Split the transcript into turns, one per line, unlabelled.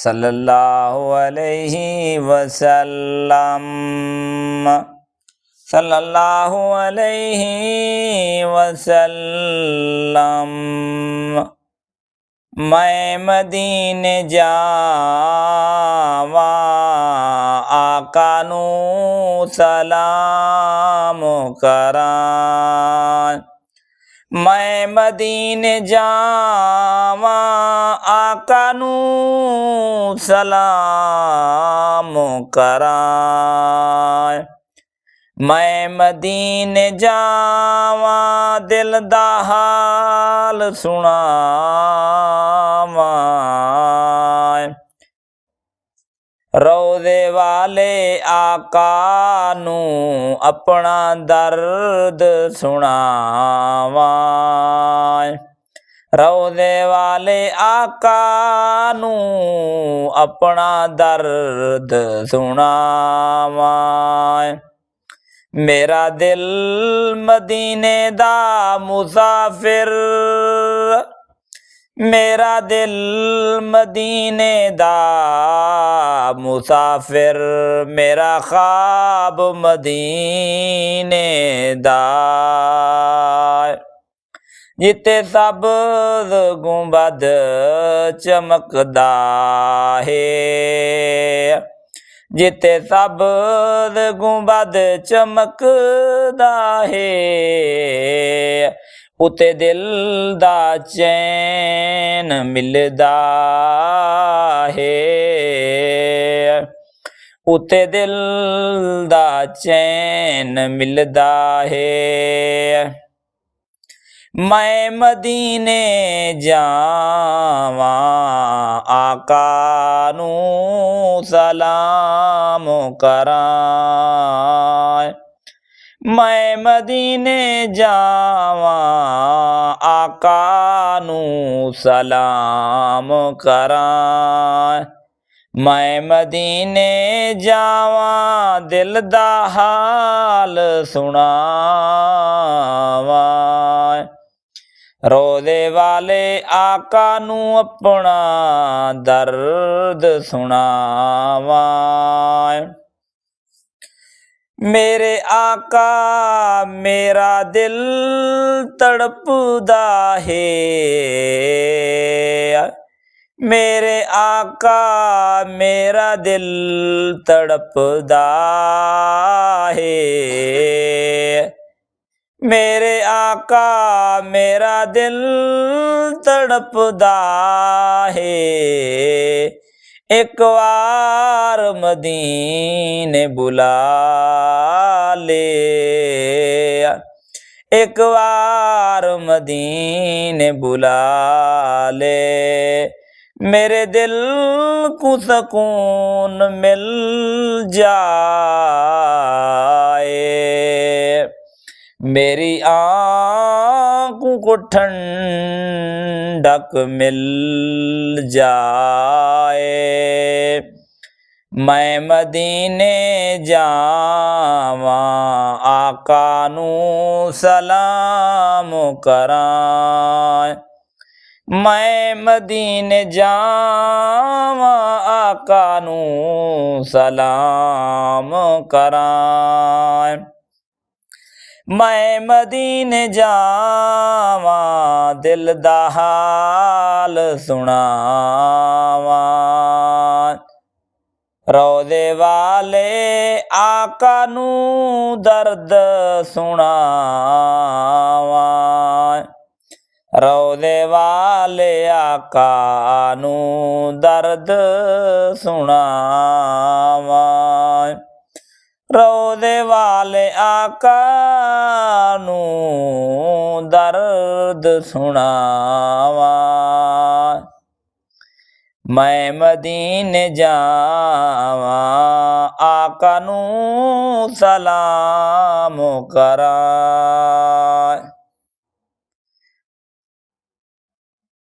सल्लल्लाहु अलैहि वसल्लम, सल्लल्लाहु अलैहि वसल्लम। मैं मदीने जावा आका नू सलाम करां। मैं मदीने जावा आका नू सलाम करां। मैं मदीने जावा दिल दा हाल सुनावां। रौदे वाले आका नू अपना दर्द सुनावां। रौदे वाले आका नू अपना दर्द सुनावां। मेरा दिल मदीने दा मुसाफिर, मेरा दिल मदीने दा मुसाफिर, मेरा ख्वाब मदीने दा। जिते सब्ज़ गुंबद चमकदा है, जिते सब्ज़ गुंबद चमकदा है, उते दिल दा चैन मिलदा है। उते दिल दा चैन मिलदा है। मैं मदीने जावा आका नू सलाम करां। मैं मदीने जावा आका नू सलाम करां। मैं मदीने जावा दिल दा हाल सुनावां। रोज़े वाले आका नू अपना दर्द सुनावां। मेरे आका मेरा दिल तड़पदा है, मेरे आका मेरा दिल तड़पदा है। मेरे आका मेरा दिल तड़पदा है। एक बार मदीने बुला ले, एक बार मदीने बुला ले। मेरे दिल को सुकून मिल जाए, मेरी आँखों को ठंडक मिल जाए। मैं मदीने जावा आका नू सलाम करां। मैं मदीने जावा आका नू सलाम करां। मैं मदीने जावा दिल दा हाल सुनावां। रौज़े वाले आका नू दर्द सुनावां। रौज़े वाले आका नू दर्द सुनावां। रौज़े वाले आका नू दर्द सुनावां। मैं मदीने जावा आका नू सलाम करां।